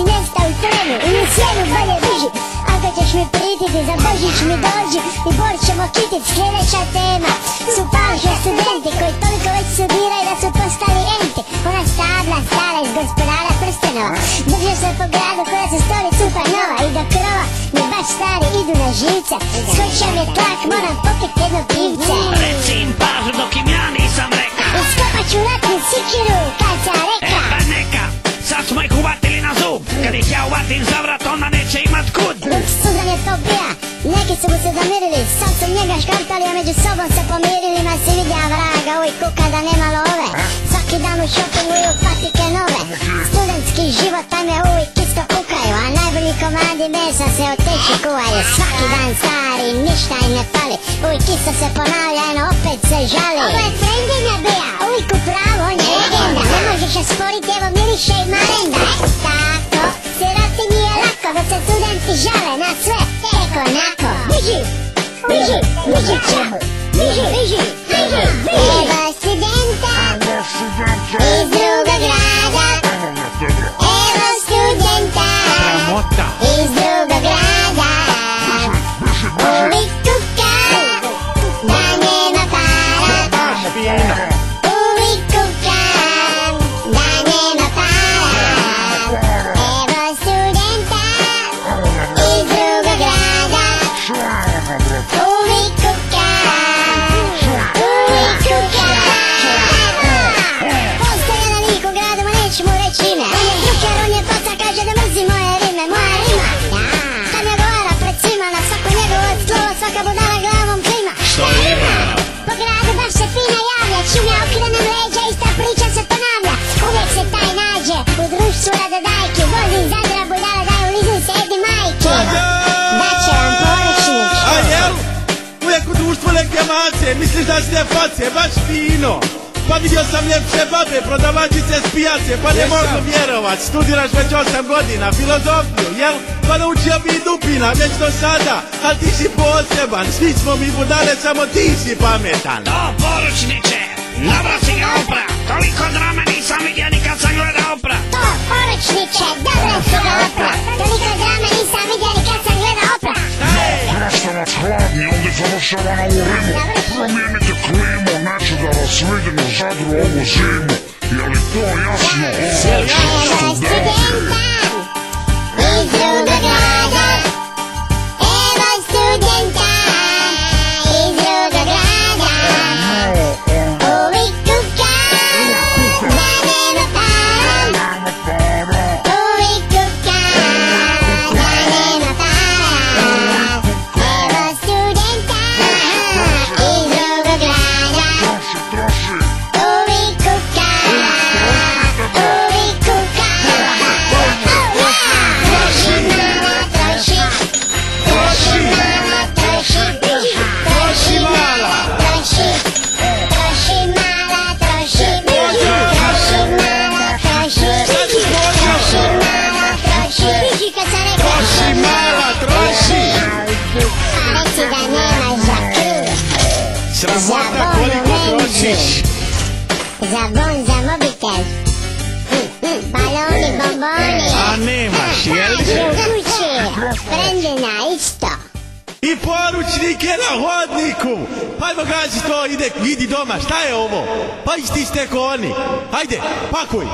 mjesta u trenu i u sjenu bolje viži. Ako ćeš mi prititi, za Božić mi dođi i bor ćemo kitit. Sljedeća tema su pažnje studenti koji toliko već studiraju da su postali enti. Ona stabla stara iz Gospodara prstenova drže se po gradu koja se stori cupa nova i do krova mi baš stari idu na živce. Skočio mi je tlak, moram popit jedno pivce. Reci im pažu dok im ja nisam reka. Iskopat ću ratnu sikiru kad sam reka. Pa neka, sad smo ih uvatili na zub. Kad ih ja uvatim za vrat onda neće imat kud. Dok sudan je to bija, neki su mu se zamirili. Sad su njega škartali, a među sobom se pomirili. Ma si vidja vraga, uj kuka da nema love. Svaki dan u shoppingu i u patike nove. Studentski život tam je uvijek isto kukaju, a najbolji komadi mesa se od teći kuvaju. Svaki dan stari, ništa im ne fali, uvijek isto se ponavlja, no opet se žali. Ovo je trendinja bija, uvijek u pravu, on je legenda. Ne možeš je sporiti, evo miriše i marenda. Tako, siroti nije lako, dok se studenti žale na sve, tek onako. Biži, biži, biži čemu, biži, biži, biži, biži. Evo studenta iz drugog grada. Evo studenta iz drugog grada. Uvijek kuka da nema para. Uvijek kuka da nema para. Evo studenta iz drugog grada. Uvijek kuka, uvijek kuka. Postoje jedan lik u gradu, ma neću mu reći ime. On je druker, on je pata, kaže da mrzi moje rime, moja rima. Kad ne govara pred svima, na svako njegovo slovo svaka budala glavom klima. Što ima? Po gradu baš se fino javlja, čim ja okrenem leđa, ista priča se ponavlja. Uvijek se taj nađe u društvu radodajki. Vozi iz Zadra budala da je u lizu sedi majke. Daće vam poručnik. A jel? Uvijek u društvu neke mace, misliš da si ne face, baš fino. Pa vidio sam ljepše babe, prodavačice s pijace, pa ne mogu vjerovat. Studiraš već 8 godina, filozofiju, jel? Pa naučio bi i dupina, već do sada. Al ti si poseban, svi smo mi budale, samo ti si pametan. To poručniče, dobro si ga opra. Toliko drame nisam vidio nikad sam gledao opra. To poručniče, dobro si ga opra. Toliko drame nisam vidio nikad sam gledao opra. Krastavac hladni, ovdje završava na ovu rimu. Promijenite klimu, neću da vas vidim u Zadru ovu zimu. Je li to jasno? Evo studenta iz drugog grada. Evo studenta iz drugog grada. Uvijek kuka da nema para. Uvijek kuka da nema para. Evo studenta iz drugog grada. Uvijek kuka, uvijek kuka. Troši mala, troši. Troši mala, troši. Troši mala, troši. Troši mala, troši. Troši mala, troši. Troši mala, troši. Kad sam rekao Troši mala, troši. a reci da nemaš za kruh. Sramota koliko trošiš. Za bon, za mobitel. Baloni, bomboni. A nemaš, jel? Kući, prendina, isto. I poručnik je na hodniku. Hajmo gazi to, idi doma, šta je ovo? Pa isti ste ko oni. Hajde, pakuj.